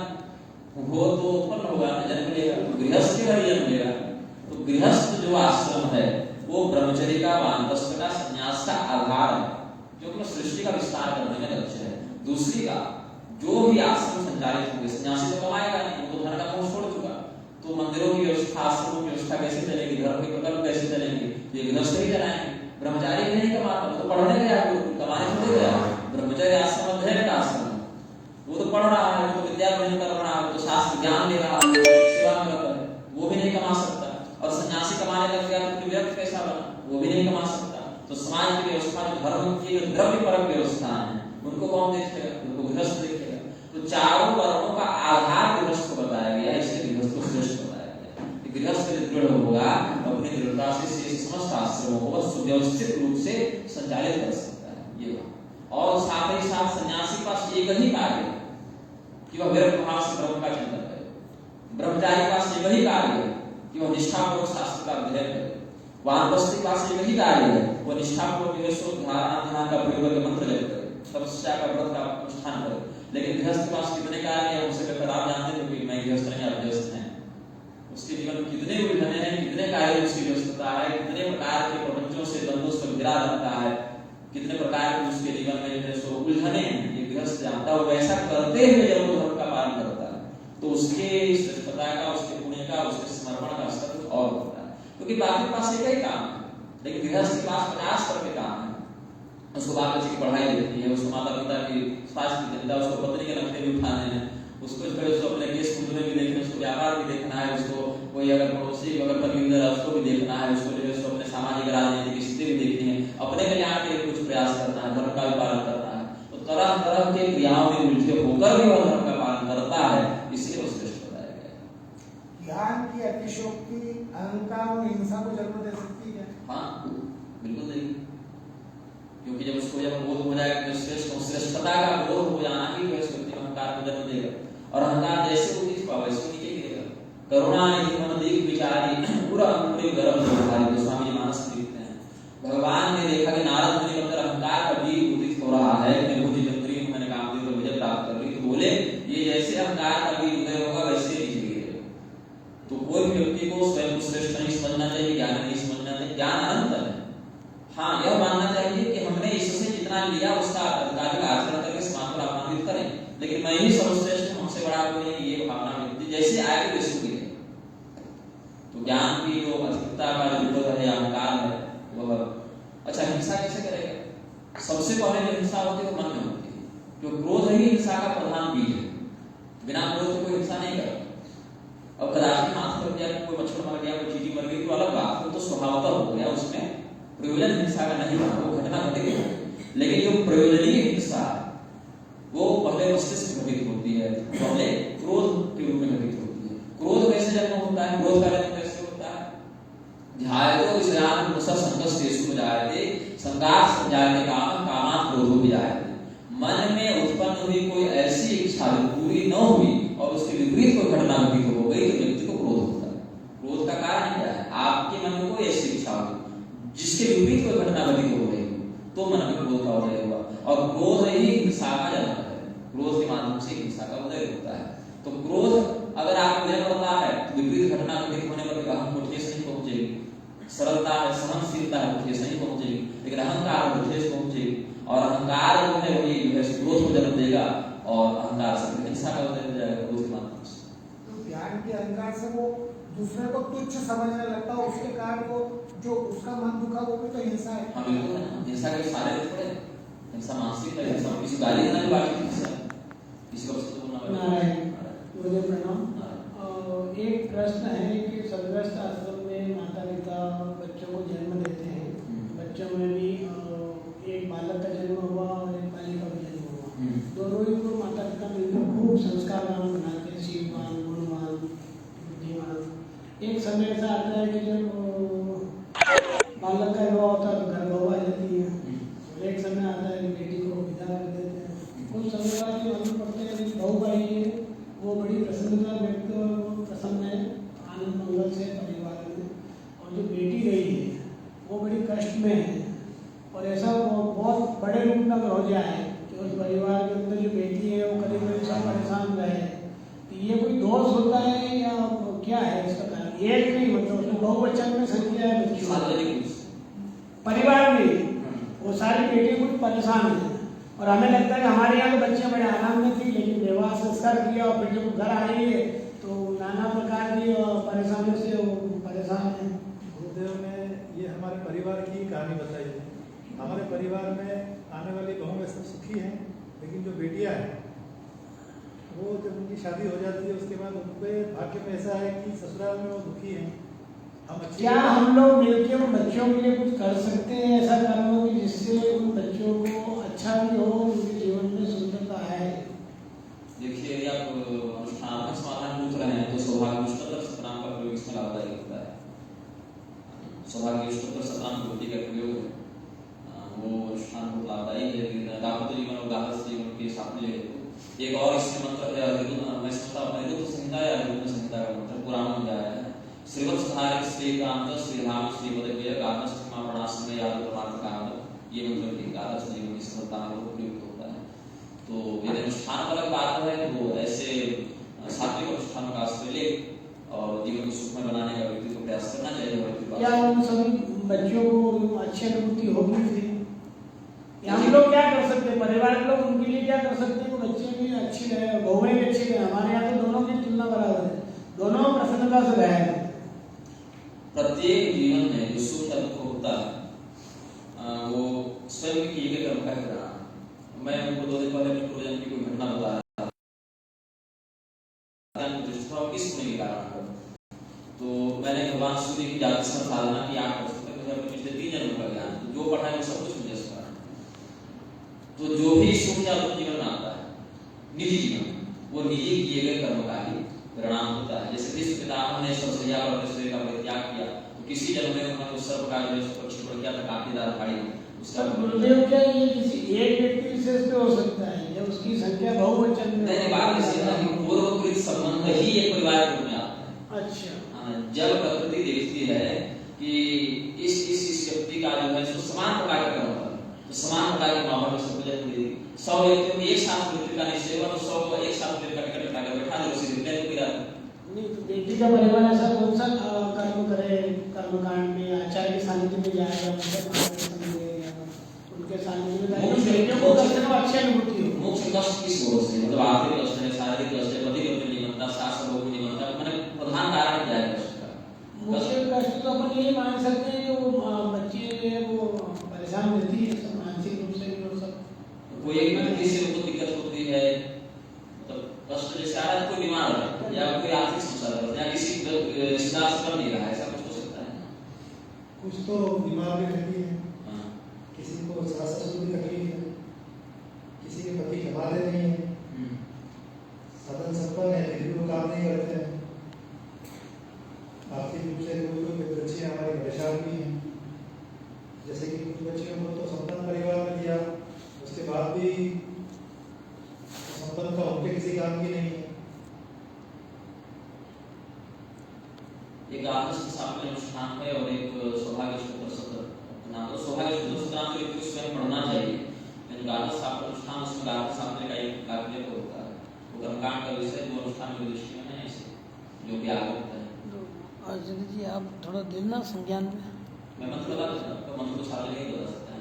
वो तो उत्पन्न होगा ना, जन्म लेगा, तो गृहस्थ के घर जन्म लेगा। तो गृहस्थ जो आश्रम है वो ब्रह्मचर्य का, वानप्रस्थ का, संन्यास का आधार है, जो कि सृष्टि का विस्तार करने में लक्ष्य है। दूसरी का जो भी आश्रम संचालित होंगे, सन्यासी तो कमाएगा नहीं, वो तो धन का मोह छोड़ चुका, तो मंदिरों की व्यवस्था, आश्रमों की व्यवस्था कैसे चलेगी? धर्म के प्रकल्प कैसे चलेंगे? ये गृहस्थ ही चलाएंगे। ब्रह्मचारी नहीं कमाता, वो तो पढ़ने गया, कमाने थोड़ी गया। ब्रह्मचर्य आश्रम अध्ययन का आश्रम, वो तो पढ़ रहा है, वो तो विद्या ग्रहण कर रहा है, वो तो शास्त्र ज्ञान ले रहा है, सेवा में रहता है, वो भी नहीं कमा सकता। और सन्यासी कमाने लग गया तो व्यक्ति कैसा बना? वो भी नहीं कमा सकता। तो समाज की व्यवस्था में धर्म की द्रव्य परक व्यवस्था है, उनको कौन देखेगा? उनको गृहस्थ देखेगा। तो चारों वर्णों का आधार गृहस्थ को बताया गया, इसलिए गृहस्थ को श्रेष्ठ बताया गया। गृहस्थ दृढ़ होगा अपनी दृढ़ता से समस्त आश्रमों को सुव्यवस्थित रूप से संचालित कर सकता है। ये और साथ ही साथ सन्यासी पास एक ही कार्य है कि वह विरक्त भाव से ब्रह्म का चिंतन करे। ब्रह्मचारी पास एक ही कार्य है कि वह निष्ठापूर्वक शास्त्र का अध्ययन करे। वानप्रस्थ पास एक ही कार्य है, वह निष्ठापूर्वक ध्यान का प्रयोग करके मंत्र जप करे, तपस्या का व्रत का अनुष्ठान करे। लेकिन गृहस्थ के पास कितने कार्य हैं? उससे बेहतर आप जानते हो कि मैं गृहस्थ नहीं, आप गृहस्थ हैं। उसके जीवन में कितने उलझने हैं, कितने कार्य उसकी व्यस्तता है, कितने प्रकार के प्रपंचों से द्वंद्वों से घिरा रहता है, कितने प्रकार के उसके जीवन में जो उलझने हैं, ये गृहस्थ जानता है। वैसा करते हुए जब वो धर्म का पालन करता है तो उसके श्रेष्ठता का, उसके पुण्य का, उसके समर्पण का स्तर कुछ और होता है। क्योंकि बाकी के पास एक ही काम है, लेकिन गृहस्थ के पास 50 तरह के काम है। उसको बाल बच्चे की पढ़ाई देखनी है, उसको माता पिता की स्वास्थ्य की चिंता, उसको पत्नी के नखरे भी उठाने हैं, उसको अपने केस कुंड में भी देखना है, उसको व्यापार भी देखना है, उसको कोई अगर पड़ोसी अगर परिंदर है उसको भी देखना है, उसको जो है उसको अपने सामाजिक राजनीतिक स्थिति भी देखनी है, अपने कल्याण के लिए कुछ प्रयास करना है, धर्म का भी पालन करना है। तो तरह तरह के क्रियाओं में उलझे होकर भी वह धर्म का पालन करता है, इसलिए वो श्रेष्ठ बताया गया। ज्ञान की अतिशयोक्ति अहंकार और हिंसा को जन्म दे सकती है? हाँ बिल्कुल नहीं, क्योंकि जब उसको जब बोध हो जाएगा तो श्रेष्ठता का बोध हो जाना ही वह व्यक्ति अहंकार को जन्म देगा। और अहंकार जैसे ऊंची पावे वैसे नीचे गिरेगा। करुणा निधि मन दीप विचारी पूरा अंतरिम गर्भ धारी, गोस्वामी जी मानस लिखते हैं। भगवान ने देखा कि नारद मुनि के अंदर अहंकार का बीज उदित हो रहा है, मैं मुझे जंत्री हूं, मैंने काम दी तो विजय प्राप्त कर ली, तो बोले ये जैसे अहंकार का बीज उदय होगा वैसे नीचे गिरेगा। तो कोई व्यक्ति को स्वयं को श्रेष्ठ नहीं समझना चाहिए, ज्ञान नहीं समझना चाहिए। ज्ञान अनंत है। हाँ यह मानना चाहिए कि हमने इससे जितना लिया उसका अधिकारी आचरण करके समाज को लाभान्वित करें, लेकिन मैं ही सर्वश्रेष्ठ हूं, हमसे बड़ा कोई नहीं, ये भावना व्यक्ति जैसे आएगी वैसे गिरे। तो ज्ञान की जो अधिकता का जो विरोध है, अहंकार है वह। अच्छा हिंसा कैसे करेगा? सबसे पहले जो हिंसा होती है वो मन में होती है, जो क्रोध ही हिंसा का प्रधान बीज है। बिना क्रोध के कोई हिंसा नहीं करता। अब कदाचित माथा पर गया, कोई मच्छर मर गया, कोई चींटी मर गई तो अलग बात, वो तो स्वभावतः हो गया, उसमें प्रयोजन हिंसा का नहीं बना, वो घटना घट गई। लेकिन जो प्रयोजनीय हिंसा वो पहले मस्तिष्क में घटित होती है, पहले क्रोध के रूप में घटित होती है। क्रोध कैसे जन्म होता है, क्रोध का जन्म कैसे होता है? ध्यायतो विषयान् मुससंगस्तेषु जायते संगात् संजायते कामः कामात् क्रोधो विजायते। मन में उत्पन्न हुई कोई ऐसी इच्छा जो पूरी न हुई और उसके विपरीत कोई घटना घटित हो गई तो व्यक्ति को क्रोध होता है। क्रोध का कारण क्या है? आपके मन में कोई ऐसी इच्छा हुई जिसके विपरीत कोई घटना घटित हो गई तो मन में क्रोध का उदय हुआ, और क्रोध ही हिंसा का जन्म है। क्रोध के माध्यम से हिंसा का उदय होता है। तो क्रोध अगर आपके उदय होता है तो विपरीत घटना घटित होने पर हम को ठेस नहीं पहुंचेगी। सरलता है, सहनशीलता है, ठेस नहीं पहुंचेगी, लेकिन अहंकार को ठेस पहुंचेगी, और अहंकार जो है वही जो है क्रोध को जन्म देगा, और अहंकार से हिंसा का उदय हो जाएगा क्रोध के माध्यम से। तो ज्ञान के अहंकार से वो दूसरे को तुच्छ समझने लगता है, उसके कारण वो जो उसका मन दुखा वो भी तो हिंसा है। हाँ बिल्कुल है ना, हिंसा के सारे थोड़े, हिंसा मानसिक है, हिंसा किसी गाली देना भी वाजिब हिंसा है, किसी को तो बोलना मुझे प्रणाम। एक प्रश्न है कि सदग्रस्त आश्रम में माता पिता बच्चों को जन्म देते हैं, बच्चों में भी एक बालक का जन्म हुआ और एक बालिका का जन्म हुआ, दोनों ही को माता पिता मिलकर खूब संस्कारवान बनाते हैं, शीलवान, गुणवान, बुद्धिमान। एक समय ऐसा आता है कि जब बालक का विवाह होता है तो घर बहू आ जाती है, और एक समय आता है कि बेटी को विदा कर देते हैं। कुछ समय बाद मालूम पड़ता है कि बहू आई है, वो बड़ी प्रसन्नता व्यक्त, प्रसन्न है, आनंद मंगल से परिवार में, और जो बेटी गई है वो बड़ी कष्ट में है, और ऐसा वो बहुत बड़े रूप में अगर हो जाए कि उस परिवार के अंदर जो बेटी है वो करीब करीब सब परेशान रहे, तो ये कोई दोष होता है या क्या है इसका कारण? एक नहीं, मतलब उसमें बहुवचन में संख्या है बच्चों, परिवार में वो सारी बेटी कुछ परेशान है, और हमें लगता है कि हमारे यहाँ तो बच्चे बड़े आराम में थी, लेकिन विवाह संस्कार किया और फिर जब घर आई है तो नाना प्रकार की परेशानियों से वो परेशान है। गुरुदेव ने ये हमारे परिवार की कहानी बताई है। हमारे परिवार में आने वाली बहू में सब सुखी हैं, लेकिन जो बेटियां हैं वो जब उनकी शादी हो जाती है उसके बाद उनके भाग्य में ऐसा है कि ससुराल में वो दुखी हैं। हम अच्छी क्या हम लोग मिलकर उन बच्चों के लिए कुछ कर सकते हैं, ऐसा कर्म कि जिससे उन बच्चों को अच्छा भी हो, उनके जीवन में सुंदरता आए? देखिए, यदि आप अनुष्ठान का समाधान पूछ रहे हैं तो सौभाग्य सतनाम का प्रयोग इसमें लाभदायक होता है। सौभाग्य सतनाम कोटि का प्रयोग वो अनुष्ठान बहुत लाभदायी है, दाम्पत्य जीवन और गार्हस्थ्य जीवन के साथ में ले। एक और इसमें मंत्र है, मैं समझता हूँ अनिरुद्ध संहिता या अनिरुद्ध संहिता का मंत्र पुराण में आया है। श्रीवत्सधारिक श्रीकांत श्रीधाम श्रीपदप्रिय गार्हस्थ्यमा प्रणासम याद परमार्थ कांड, ये मंत्र भी गार्हस्थ्य जीवन की सफलता में प्रयुक्त होता है। तो यदि अनुष्ठान वाला बात है तो ऐसे सात्विक अनुष्ठानों का आश्रय ले और जीवन को सुखमय बनाने का व्यक्ति को प्रयास करना चाहिए। क्या उन सभी बच्चों को अच्छी अनुभूति होगी थी? हम लोग क्या कर सकते हैं, परिवार के लोग उनके लिए क्या कर सकते हैं, वो बच्चे भी अच्छी रहे, बहुएं भी अच्छी रहे। हमारे यहाँ तो दोनों की तुलना बराबर है, दोनों प्रसन्नता से रहे। प्रत्येक जीवन में जो सुख या दुख होता है वो स्वयं किए गए कर्म का ही परिणाम। मैं उनको 2 दिन पहले अपने पूर्वजन्म की कोई घटना बता रहा था, किस पुण्य के कारण, तो मैंने भगवान सूर्य की जाति से साधना की, आप कर सकते हैं अपने पिछले 3 जन्मों का ज्ञान, तो जो पढ़ा है वो सब कुछ मुझे स्मरण। तो जो भी सुख या दुख जीवन में आता है, निजी जीवन, वो निजी किए गए कर्म का ही परिणाम होता है। जैसे भीष्म पितामह ने सरसैया पर शरीर का परित्याग किया, तो किसी जन्म में उन्होंने उस सर्प का जो पक्षी पर किया था कांटेदार फाड़ी, उसका गुरुदेव क्या ये किसी एक व्यक्ति विशेष पे हो सकता है या उसकी संख्या बहुवचन में? नहीं, बात ऐसी है कि पूर्वकृत संबंध ही एक परिवार के रूप में आता है। अच्छा, जब प्रकृति देखती है कि इस व्यक्ति का जो है समान प्रकार का कर्म है, तो समान प्रकार के माहौल में सब जन्म देगी। 100 व्यक्तियों में एक साथ मृत्यु का निश्चय हुआ तो 100 को एक साथ मृत्यु का टिकट काट कर बैठा दे, उसी दिन मृत्यु की रात। नहीं तो बेटी का परिवार ऐसा कौन सा कर्म करे, कर्मकांड में आचार्य के सानिध्य में जाएगा, उनके सानिध्य में जाएगा, बेटियों को करने में अच्छी अनुभूति हो। मोक्ष कष्ट किस ओर से, मतलब आर्थिक कष्ट है, शारीरिक कष्ट है, पति पत्नी नहीं बनता, सास बहू नहीं बनता, मैंने प्रधान कारण क्या है कष्ट का? मुझे कष्ट तो अपन ये मान सकते हैं कि वो बच्चे वो परेशान रहती है सब मानसिक रूप से और सब, कोई एक व्यक्ति से उनको दिक्कत होती है, मतलब कष्ट जैसे कोई बीमार है या कोई आर्थिक समस्या है या रिश्तेदार से कर नहीं रहा है, ऐसा कुछ हो सकता है। कुछ तो बीमार भी रहती है, हाँ। किसी को सास ससुर की तकलीफ है, किसी के पति कमाते नहीं है, साधन संपन्न है फिर भी वो काम नहीं करते हैं, आर्थिक रूप से कोई बच्चे हमारे परेशान भी हैं। जैसे कि कुछ बच्चियों को तो संपन्न परिवार में दिया, उसके बाद भी संपन्न का उनके किसी काम की नहीं है। एक आदर्श सामने अनुष्ठान है और एक सौभाग्य सूत्र सत्र नाम, तो सौभाग्य सूत्र सत्र नाम के स्वयं पढ़ना चाहिए, लेकिन आदर्श सामने अनुष्ठान उसमें आदर्श सामने का एक कार्य तो होता है, वो कर्मकांड का विषय जो अनुष्ठान के दृष्टि में है ऐसे जो कि आगे होता है। अर्जुन जी आप थोड़ा देना संज्ञान में। मैं मंत्र बता देता हूँ, तो मंत्र को छात्र नहीं बता सकता है।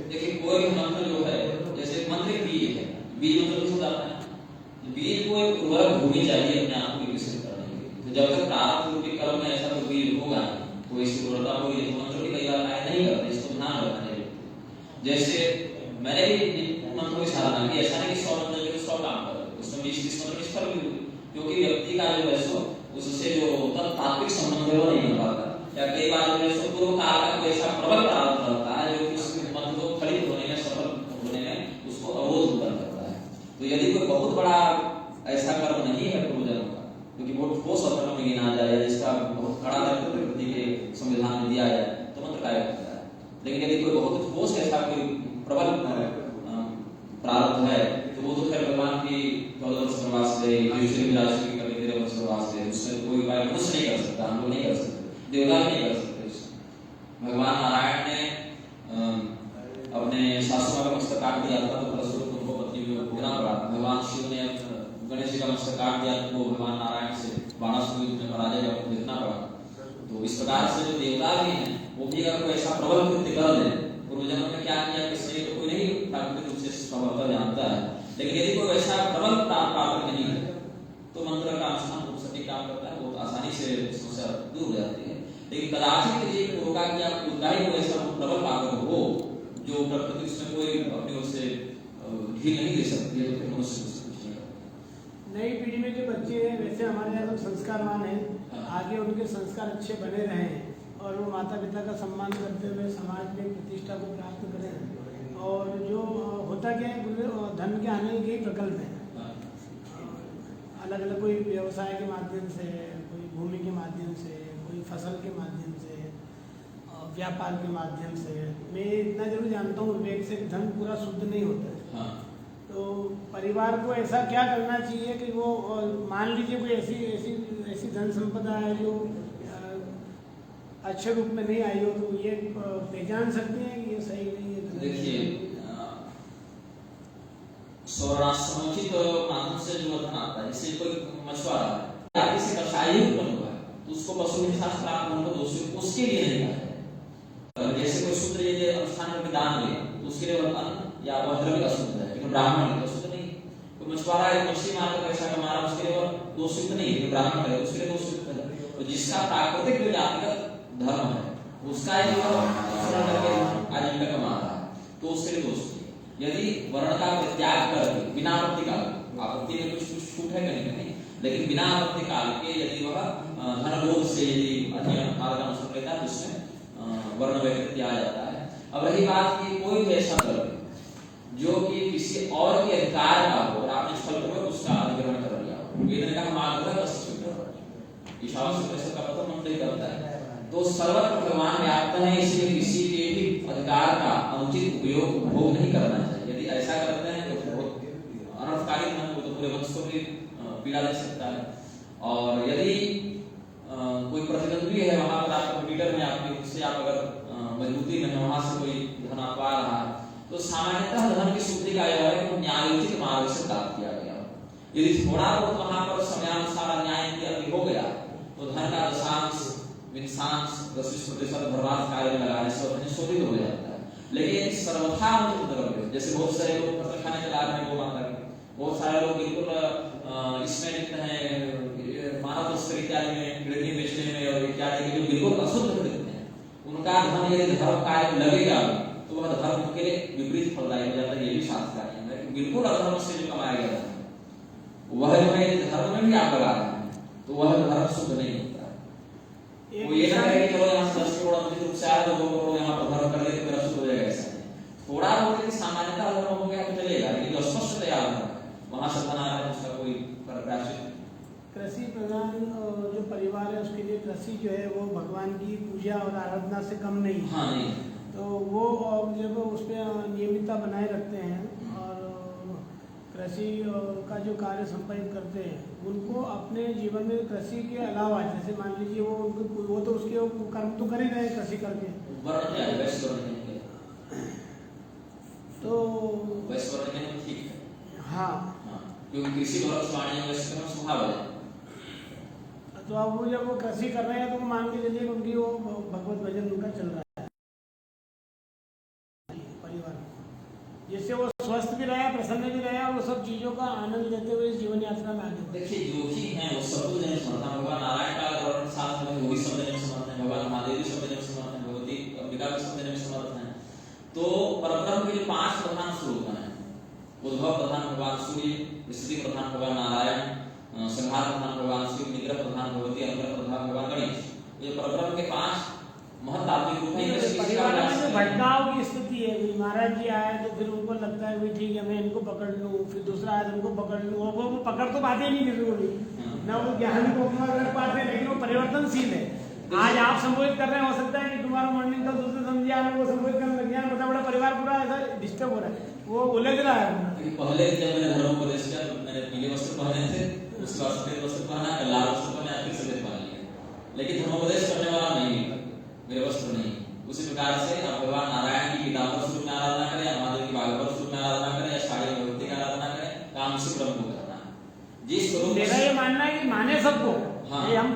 देखिए कोई भी मंत्र जो है, जैसे मंत्र बीज है, बीज मंत्र किसको जाता है? बीज को एक उर्वरक भूमि चाहिए अपने आप को विकसित करने के लिए। तो जब तक प्रारब्ध रूपी कर्म में ऐसा कोई बीज होगा तो इसी उर्वरता को ये मंत्र भी कई बार नहीं करते, इसको ध्यान रखना है। जैसे मैंने भी मंत्रों की साधना की, ऐसा नहीं कि 100 मंत्र जो 100 काम कर, उसमें 20-30 मंत्र निष्फल भी हुए, क्योंकि व्यक्ति का जो है सो उससे जो तात्विक संबंध है वो नहीं बन पाता, या कई बार जो है सो पूर्व काल का कोई ऐसा प्रबल प्रारब्ध रहता है जो उस मंत्र को फलित होने में सफल होने में उसको अवरोध उत्पन्न करता है। तो यदि कोई बहुत बड़ा ऐसा कर्म नहीं है पूर्वजन्म का, क्योंकि बहुत ठोस कर्म में गिना जाए जिसका बहुत कड़ा दर्द प्रकृति के संविधान में दिया जाए तो मंत्र काय होता है। लेकिन यदि कोई बहुत ठोस ऐसा कोई प्रबल प्रारब्ध है तो वो तो खैर भगवान की 14 वर्ष वनवास ले, युधिष्ठिर की राशि की कभी 13 वर्ष वनवास ले, उसमें कोई उपाय मनुष्य नहीं कर सकता, हम लोग नहीं कर सकते, देवता नहीं कर सकते। भगवान नारायण ने अपने सासू का मस्तक काट दिया था तो फलस्वरूप उनको पत्नी को भोगना पड़ा। भगवान शिव ने गणेश जी का मस्तक काट दिया तो भगवान नारायण से बाणासुर युद्ध में पराजय का देखना पड़ा। तो इस प्रकार से जो देवता भी हैं वो भी अगर कोई ऐसा प्रबल कृत्य कर ले, पूर्वजन्म में क्या किया किसने तो कोई नहीं प्राकृतिक रूप से स्वभावतः जानता है, लेकिन यदि कोई ऐसा प्रबल पात्र नहीं है तो मंत्र का अनुष्ठान बहुत सटीक काम करता है, बहुत आसानी से समस्या दूर हो जाती है। लेकिन कदाचित किसी पूर्व का क्या उदाई कोई ऐसा प्रबल पात्र हो जो प्रकृति उसमें कोई अपनी ओर से ढील नहीं दे सकती है, तो फिर मनुष्य कुछ नहीं करता। नई पीढ़ी में जो बच्चे हैं वैसे हमारे यहाँ लोग संस्कारवान हैं, आगे उनके संस्कार अच्छे बने रहें और वो माता पिता का सम्मान करते हुए समाज में प्रतिष्ठा को प्राप्त करें। और जो होता क्या है, धन के आने के प्रकल्प है, अलग अलग कोई व्यवसाय के माध्यम से, कोई भूमि के माध्यम से, कोई फसल के माध्यम से, व्यापार के माध्यम से। मैं इतना जरूर जानता हूँ विवेक से धन पूरा शुद्ध नहीं होता है। तो परिवार को ऐसा क्या करना चाहिए कि वो मान लीजिए कोई ऐसी धन संपदा है जो अच्छे रूप में नहीं आई हो, तो ये पहचान सकते हैं कि ये सही नहीं है। देखिए समुचित माध्यम से जो धन आता है, जैसे कोई मछुआरा है या किसी कसाई उत्पन्न हुआ है तो उसको पशु के साथ प्राप्त होने को दोषी उसके लिए नहीं है। जैसे कोई शूद्र यदि अनुष्ठान में दान दे तो उसके लिए वह अन्न या वह द्रव्य अशुद्ध है, लेकिन ब्राह्मण है तो शुद्ध नहीं। कोई मछुआरा एक मछली मारकर पैसा कमा रहा है उसके लिए वह दोषयुक्त नहीं है, लेकिन ब्राह्मण है उसके लिए दोषयुक्त है। तो जिसका प्राकृतिक जो जातिगत धर्म है उसका यदि आजीविका कमा रहा है तो उसके लिए दोष नहीं। यदि वर्ण का त्याग करके बिना आपत्ति काल, आपत्ति में कुछ छूट है कहीं, लेकिन बिना आपत्ति काल के यदि वह धन लोभ से यदि अन्य मार्ग का अनुसरण लेता है तो उसमें वर्ण वैकृत्य आ जाता है। अब रही बात की कोई भी ऐसा द्रव्य जो कि किसी और के अधिकार का हो और आपने छलपूर्वक उसका अधिग्रहण कर लिया हो, वेद ने कहा मार्ग ईशावास्य का प्रथम मंत्र ही करता है, तो सर्वत्र भगवान व्याप्त है, इसलिए किसी के भी अधिकार का अनुचित उपयोग उपभोग नहीं करना चाहिए। यदि ऐसा करते हैं तो बहुत अनर्थकारी मन को तो पूरे वंश को भी पीड़ा दे सकता है। और यदि कोई प्रतिद्वंदी है वहां पर आप कंप्यूटर में आपकी उससे आप अगर मजबूती में वहां से कोई धन आ रहा है तो सामान्यतः धन की शुद्धि का यह है कि न्यायोचित मार्ग से प्राप्त किया गया। यदि थोड़ा बहुत वहां पर समयानुसार न्याय हो गया तो धन का दशांश विंशांश 10% भरवाद कार्य में लगाने से धन शोधित हो जाता है। लेकिन सर्वथा द्रव्य जैसे बहुत सारे लोग खाने चला रहे हैं गौ माता के, बहुत सारे लोग बिल्कुल इसमें लिखते हैं मानव तस्करी इत्यादि में, किडनी बेचने में और इत्यादि में जो बिल्कुल अशुद्ध कृत्य हैं, उनका धन यदि धर्म कार्य लगेगा तो वह धर्म के विपरीत फलदायी हो जाता है। ये भी शास्त्र का नियम है कि बिल्कुल अधर्म से जो कमाया गया धन, वह जो है यदि धर्म में भी आप लगा रहे हैं तो वह धर्म शुद्ध नहीं होता है। वो ये ना कहे कि चलो यहाँ से 10 करोड़ अनुचित रूप से आया तो 2 करोड़ यहाँ पर धर्म कर ले तो मेरा शुद्ध हो जाएगा, ऐसा नहीं। थोड़ा बहुत यदि सामान्यता अधर्म हो गया तो चलेगा, लेकिन जो स्पष्ट तैयार है वहां से बना है उसका कोई प्रायश्चित। कृषि प्रधान जो परिवार है उसके लिए कृषि जो है वो भगवान की पूजा और आराधना से कम नहीं है। हाँ, नहीं। तो वो जब उस पर नियमितता बनाए रखते हैं और कृषि का जो कार्य संपादित करते हैं, उनको अपने जीवन में कृषि के अलावा, जैसे मान लीजिए वो तो उसके कर्म तो कर ही रहे हैं कृषि करके, तो ठीक है। हाँ, क्योंकि कृषि भविष्यवाणी में वैसे करना स्वभाव है। तो अब वो जब वो कृषि कर रहे हैं तो मान के चलिए उनकी वो भगवत भजन उनका चल रहा है परिवार, जिससे वो स्वस्थ भी रहे, प्रसन्न भी रहे, वो सब चीजों का आनंद लेते हुए इस जीवन यात्रा में आगे। देखिए जो भी है वो सब कुछ नहीं समझता। भगवान नारायण का वर्णन साथ में वो भी सब देने में समर्थ है, भगवान महादेव भी सब देने में समर्थ है, भगवती अंबिका भी सब देने में समर्थ है। तो परब्रह्म के 5 प्रधान स्वरूप हैं। उद्भव प्रधान भगवान सूर्य, स्थिति प्रधान भगवान नारायण, संहार प्रधान भगवान शिव, निग्रह प्रधान भगवती, अनुग्रह प्रधान भगवान गणेश। ये परब्रह्म के 5 महत्तात्विक रूप हैं। परिवार में जो घटनाओं की स्थिति है, महाराज जी आए तो फिर उनको लगता है ठीक है मैं इनको पकड़ लूँ, फिर दूसरा आया उनको पकड़ लूँ, वो पकड़ तो पाते नहीं किसी को भी, ना वो ज्ञान को कर पाते, लेकिन वो परिवर्तनशील है। आज आप संबोधित कर रहे हैं, हो सकता है कि तुम्हारा मॉर्निंग का दूसरे समझिए वो संबोधित करने लग गया, बड़ा परिवार पूरा ऐसा डिस्टर्ब हो रहा है, वो उलझ रहा है। पहले जब मैंने धर्मोपदेश किया तो मैंने पीले वस्त्र पहने थे, उसके बाद सफेद वस्त्र पहना, लाल वस्त्र पहना, फिर सफेद पहन लिया, लेकिन धर्मोपदेश करने वाला नहीं मिला, मेरे वस्त्र नहीं। उसी प्रकार से आप भगवान नारायण की पीताम्बर स्वरूप में आराधना करें, या महादेव की भागवत स्वरूप में आराधना करें, या साड़ी भगवती का आराधना करें, काम उसी क्रम को करना है। जिस स्वरूप मेरा ये मानना है कि माने सबको, ये हम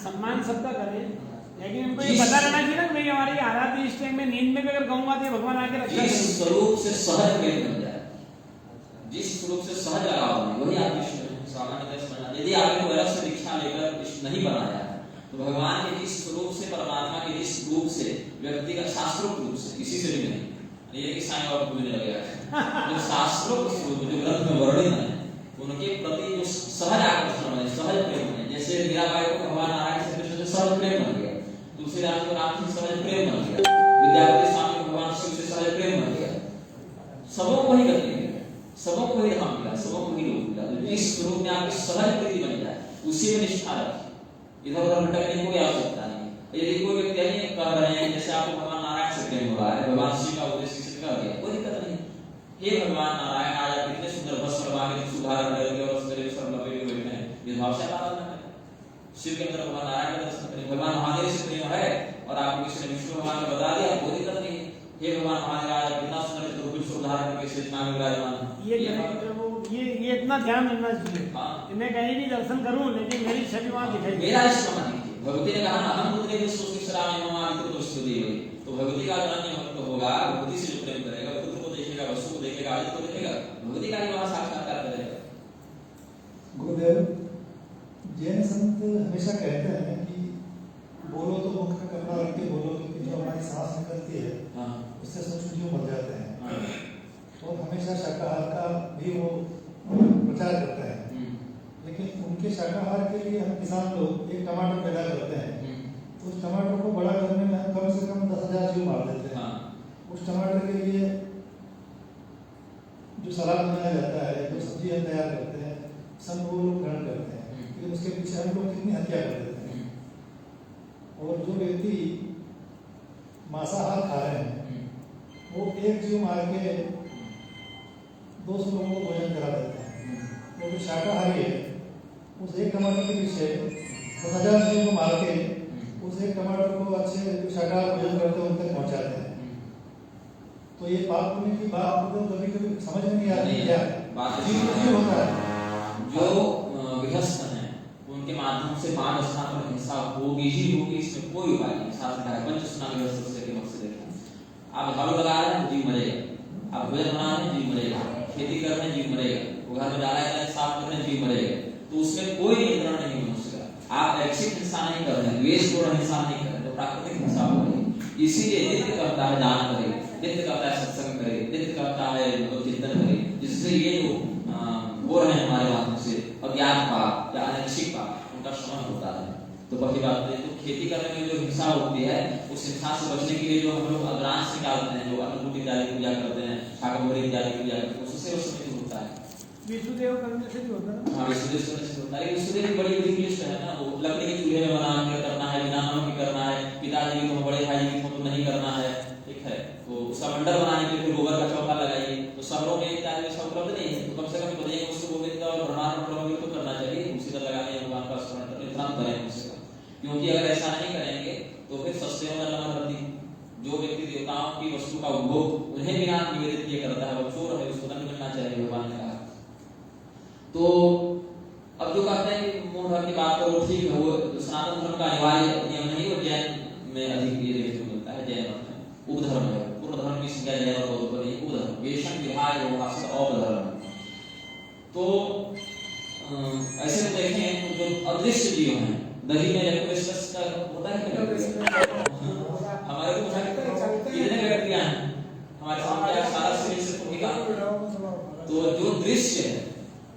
सम्मान सबका करें, लेकिन इनको ये पता रहना चाहिए ना कि भाई हमारी आराध्य इस टाइम में नींद में भी अगर कहूंगा तो भगवान आके रक्षा करें। जिस स्वरूप से सहज प्रेम बन जाए, जिस स्वरूप से सहज लगाव है वही आप कृष्ण सामान्यतः समझना। यदि आपने कोई अलग से दीक्षा लेकर नहीं बनाया तो भगवान के जिस स्वरूप से, परमात्मा के जिस रूप से व्यक्ति का शास्त्रोक्त रूप से, किसी से भी नहीं, ये कि साईं बाबा पूजने लगेगा, जो शास्त्रोक्त स्वरूप जो ग्रंथ में वर्णित है उनके प्रति जो सहज आकर्षण है, सहज प्रेम है। जैसे मीराबाई को भगवान नारायण से कृष्ण से सहज प्रेम बन गया, तुलसीदास को राम से सहज प्रेम बन गया, विद्यापति स्वामी को भगवान शिव से सहज प्रेम बन गया। सबों को ही गति मिला, सबों को ही धाम मिला, सबों को ही लोक मिला। जिस स्वरूप में आपकी सहज प्रीति बन जाए उसी में निष्ठा रखिए, इधर उधर भटकने की कोई आवश्यकता नहीं। यदि कोई व्यक्ति यही कह रहे हैं जैसे आपको भगवान नारायण से प्रेम हो रहा है, भगवान शिव का उपदेश किसी से कर दिया, कोई दिक्कत नहीं। हे भगवान नारायण, आज आप इतने सुंदर भस्म लगा सुधार करके और मेरे सब लगे हुए बैठे हैं, इस भाव से आराधना करें। शिव के अंदर भगवान नारायण का दर्शन करें। भगवान महादेव से प्रेम है और आपको किसी ने विष्णु भगवान को बता दिया, कोई दिक्कत नहीं। हे भगवान महादेव, आज कितना सुंदर रूप सुधार करके शेषनाग में विराजमान। ये इतना ध्यान रखना चाहिए। मैं कहीं भी दर्शन करूं लेकिन मेरी छवि वहां दिखाई मेरा इष्टमत नहीं। भगवती ने कहा ना, हम पुत्र के सोच सराय में मां तो स्तुति हुई, तो भगवती का जो अन्य भक्त होगा, भगवती से जो प्रेम करेगा, पुत्र को देखेगा, वस्तु को देखेगा, आदि को देखेगा, भगवती का ही वहां साक्षात्कार करेगा। गुरुदेव, जैन संत हमेशा कहते हैं कि बोलो तो मुख का कपड़ा रख के बोलो, क्योंकि जो हमारी सांस निकलती है उससे सूक्ष्म जीव मर जाते हैं। तो हमेशा शाकाहार का भी वो प्रचार करते हैं, लेकिन उनके शाकाहार के लिए हम किसान लोग एक टमाटर पैदा करते हैं, तो उस टमाटर को बड़ा करने में हम कम से कम 10,000 जीव मार देते हैं। उस टमाटर के लिए जो सलाद बनाया जाता है, जो सब्जी हम तैयार करते हैं, सब वो लोग ग्रहण करते हैं, लेकिन उसके पीछे हम लोग कितनी हत्या कर देते हैं। और जो व्यक्ति मांसाहार खा रहे हैं वो एक जीव मार के 200 लोगों को भोजन करा देते हैं। तो जो शाकाहारी है उस एक टमाटर के पीछे 10,000 जीव को मार के उस एक टमाटर को अच्छे शाकाहार भोजन करते उन तक पहुंचाते हैं। तो ये पाप पुण्य की बात तो कभी कभी समझ में नहीं आती क्या जीव होता है। जो गृहस्थ हैं उनके माध्यम से 5 स्थान पर हिंसा होगी ही होगी, इसमें कोई उपाय नहीं। शास्त्र है पंचस्नान गृहस्थ से के मकसद है। आप झाड़ू लगा रहे हैं जीव मरेगा, आप भोजन बना रहे हैं जीव मरेगा, खेती कर रहे हैं जीव मरेगा, वो घर में डाला है साफ कर रहे हैं जीव मरेगा, तो उसमें कोई नियंत्रण नहीं मनुष्य का। आप ऐच्छिक हिंसा नहीं कर रहे हैं, द्वेषपूर्ण हिंसा नहीं कर रहे, तो प्राकृतिक हिंसा हो रही है। इसीलिए नित्य करता है दान करे, नित्य करता है सत्संग करे, नित्य करता है चिंतन करे, जिससे ये जो हो रहे हैं हमारे हाथों से अज्ञात पाप या अनैच्छिक पाप उनका शमन होता है। तो पहली बात तो खेती करने में जो हिंसा होती है उस हिंसा से बचने के लिए जो हम लोग अग्रांश निकालते हैं, जो अन्नकूट इत्यादि पूजा करते हैं, शाकंभरी इत्यादि पूजा करते हैं, उससे वो सब होता है। विष्णुदेव करने से भी होता है। हाँ, विष्णुदेव करने से होता है। विष्णुदेव की बड़ी बड़ी लिस्ट है ना, वो लकड़ी के चूल्हे में बना के करना है, बिना नमक के करना है, पिताजी को बड़े भाई को तो नहीं करना है, ठीक है। तो उसका मंडल बनाने के लिए गोबर का चौका लगाइए, तो शहरों में इत्यादि में उपलब्ध नहीं है, तो कम से कम बताइए उसको गोविंद और ब्रह्मांड प्रभु तो करना चाहिए, उसी तरह लगाने भगवान का स्मरण करके इतना करें उससे, क्योंकि अगर ऐसा नहीं करेंगे तो फिर सस्ते में लमन जो व्यक्ति देवताओं की वस्तु का उपभोग उन्हें बिना निवेदित किए करता है वो चोर है, उसको दंड मिलना चाहिए, भगवान ने कहा। तो अब जो कहते हैं कि मोह भर की बात करो, ठीक है, वो सनातन धर्म का अनिवार्य नियम नहीं, वो जैन में अधिक ये देखने को मिलता है। जैन मत में उपधर्म है, पूर्ण धर्म की संज्ञा जैन और बौद्ध नहीं, उपधर्म वेशन विहार व्यवहार अपधर्म। तो ऐसे में देखें जो अदृश्य जीव हैं, दही में एक्वेस्टस का होता है क्या? हमारे को कितने व्यक्तियां हैं हमारे सामने सारा शरीर से होगा। तो जो दृश्य है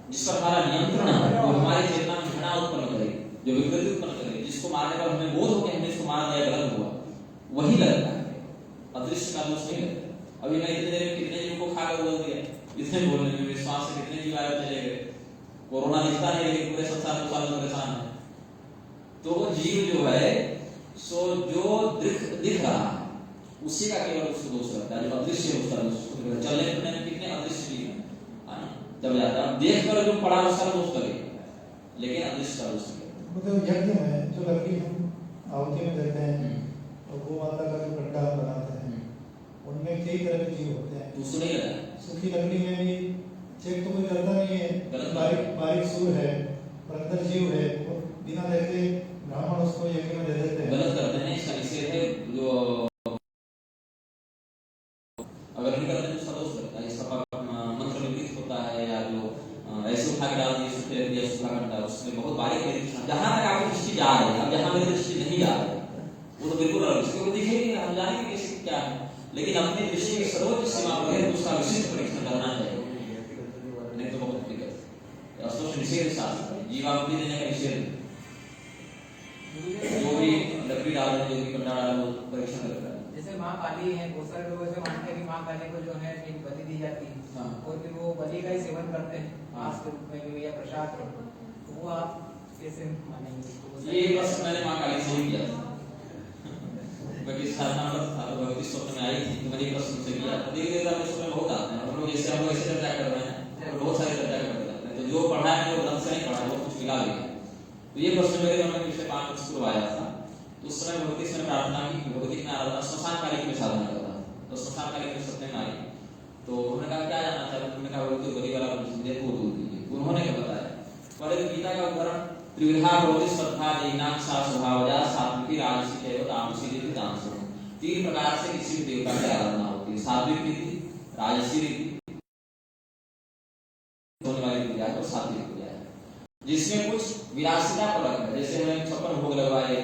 जिस पर हमारा नियंत्रण है, वो हमारी चेतना में घृणा उत्पन्न करे, जो विकृति उत्पन्न करे, जिसको मारने पर हमें बोध हो कि हमने इसको मार दिया, गलत हुआ, वही लगता है, अदृश्य का दोष नहीं लगता। अभी मैं इतने देर में कितने जीवों को खाकर बोल दिया, इतने बोलने में विश्वास से कितने जीव आए चले गए। कोरोना दिखता नहीं लेकिन पूरे संसार 2 साल में परेशान है। तो वो जीव जो है सो जो दिख रहा है उसी का केवल उसको दोष लगता है, जो अदृश्य है उसका दोष। चलने फिरने में कितने अदृश्य जीव हैं, जब जाता है देख कर जो पड़ा उसका दोष करे, लेकिन अदृश्य का दोष करे। मतलब यज्ञ में जो लकड़ी हम आहुति में देते हैं और गौ माता का जो कंडा बनाते हैं, उनमें कई तरह के जीव होते हैं। उसको नहीं लगता सूखी लकड़ी में भी चेक तो कोई करता नहीं है, बारीक सूर है और अंदर जीव है, और बिना देखे ब्राह्मण उसको यज्ञ में दे देते हैं। गलत करते हैं, इसका निषेध है। जो अगर नहीं करते तो उसका दोष लगता है, इसका मंत्र विपरीत होता है, या जो ऐसे उठा के डाल दिए सूखे दिया सूखा घंटा, उसमें बहुत बारीक निरीक्षण। जहां तक आपकी दृष्टि जा रही है, अब जहां मेरी दृष्टि नहीं जा रही वो तो बिल्कुल अलग, उसको दिखेगी, हम जानेंगे कैसे क्या है, लेकिन अपनी दृष्टि की सर्वोच्च सीमा पर उसका विशिष्ट परीक्षण करना चाहिए, नहीं तो बहुत दिक्कत। अस्पष्ट निषेध शास्त्र जीवावृत्ति देने का निषेध, जो भी लकड़ी डाल रहे हैं, जो भी कंडा डाल रहे हैं, परीक्षण कर रहे हैं। जैसे माँ काली है, बहुत सारे लोग ऐसे मानते हैं कि माँ काली को जो है एक बलि दी जाती है, हाँ। और फिर वो बलि का ही सेवन करते हैं, मांस के रूप में या प्रसाद के रूप में, तो वो आप कैसे मानेंगे? ये प्रश्न मैंने माँ काली से ही किया था। मैं किस साधना में था तो भक्ति स्वप्न में आई थी, तो मैंने प्रश्न से किया। धीरे-धीरे अपने स्वप्न बहुत आते हैं, हम लोग जैसे हम ऐसे चर्चा कर रहे हैं तो बहुत सारी चर्चा करते रहते हैं, तो जो पढ़ा है वो ग्रंथ से नहीं पढ़ा, वो कुछ मिला लिया। तो ये प्रश्न मेरे मन में पिछले 5 वर्ष पूर्व आया था। तो उस समय भगवती से प्रार्थना की, भगवती की आराधना श्मशान काली की साधना कर रहा था, तो श्मशान काली के सत्य में आई, तो उन्होंने कहा क्या जानना चाहते, उन्होंने कहा भगवती बलि वाला मुझे को दूर कीजिए। उन्होंने क्या बताया, पहले गीता का उदाहरण त्रिविधा भगवती श्रद्धा देनाम सा स्वभावजा सात्विकी राजसी एवं तामसी रीति तामसो। 3 प्रकार से किसी भी देवता की आराधना होती है, सात्विक रीति, राजसी रीति होने वाली पूजा और सात्विक पूजा है, जिसमें कुछ विलासिता परक है, जैसे हमें 56 भोग लगवाए